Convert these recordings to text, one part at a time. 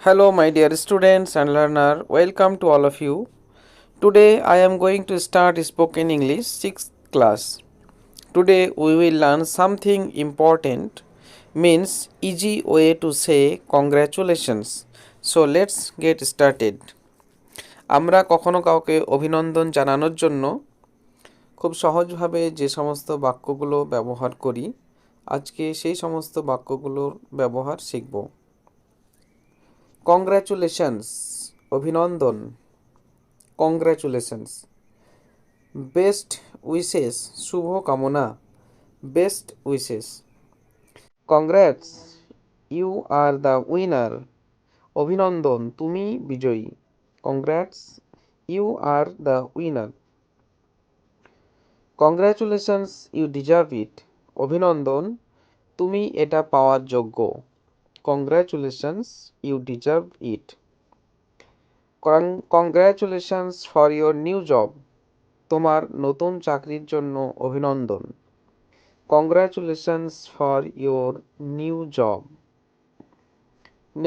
Hello, my dear students and learner. Welcome to all of you. Today, I am going to start spoken English 6th class. Today, we will learn something important, means easy way to say congratulations. So, let's get started. আমরা কখনো কাউকে অভিনন্দন জানানোর জন্য খুব সহজভাবে যে সমস্ত বাক্যগুলো ব্যবহার করি, আজকে সেই সমস্ত বাক্যগুলোর ব্যবহার শিখব। কংগ্রাচুলেশনস, অভিনন্দন। কংগ্রাচুলেশনস। বেস্ট উইশেস, শুভ কামনা। Best wishes. Congrats, you are the winner. অভিনন্দন, তুমি বিজয়ী। Congrats, you are the winner. Congratulations, you deserve it. অভিনন্দন, তুমি এটা পাওয়ার যোগ্য। Congratulations, you deserve it. Congratulations for your new job. তোমার নতুন চাকরির জন্য অভিনন্দন। Congratulations for your new job.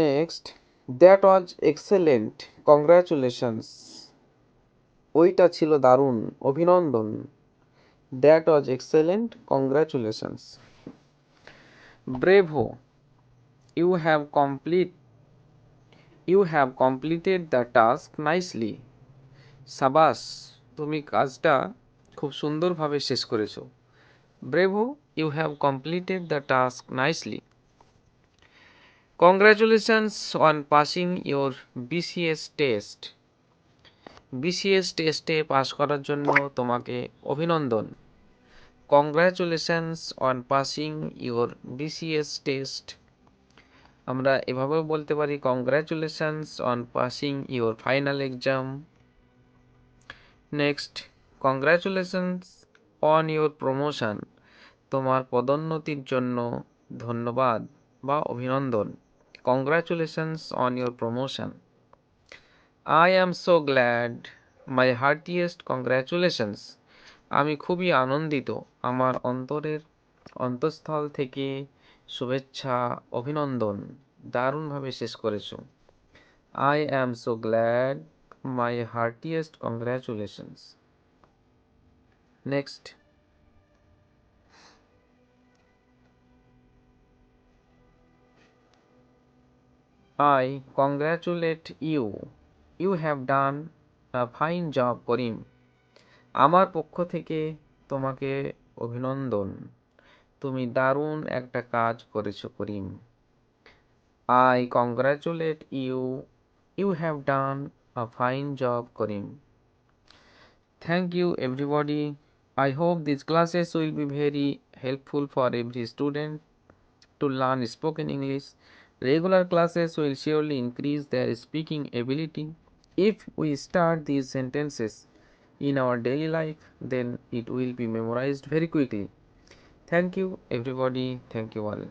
Next, that was excellent, congratulations. ওইটা ছিল দারুণ, অভিনন্দন। That was excellent, congratulations. Bravo, you have completed the task nicely. সাবাস, তুমি কাজটা খুব সুন্দরভাবে শেষ করেছো। Bravo, you have completed the task nicely. Congratulations on passing your BCS test. BCS টেস্টে পাস করার জন্য তোমাকে অভিনন্দন। Congratulations on passing your BCS test. আমরা এভাবেও বলতে পারি congratulations on passing your final exam. Next, congratulations on your promotion. তোমার পদোন্নতির জন্য ধন্যবাদ বা অভিনন্দন। Congratulations on your promotion. I am so glad, my heartiest congratulations. আমি খুবই আনন্দিত, আমার অন্তঃস্থল থেকে শুভেচ্ছা, অভিনন্দন। দারুণভাবে শেষ করেছো। I am so glad, my heartiest congratulations. Next, I congratulate you. You have done a fine job, করিম। আমার পক্ষ থেকে তোমাকে অভিনন্দন, তুমি দারুণ একটা কাজ করেছো, করিম। I congratulate you. You have done a fine job, Karim. Thank you, everybody. I hope these classes will be very helpful for every student to learn spoken English. Regular classes will surely increase their speaking ability. If we start these sentences in our daily life, then it will be memorized very quickly. Thank you, everybody. Thank you all.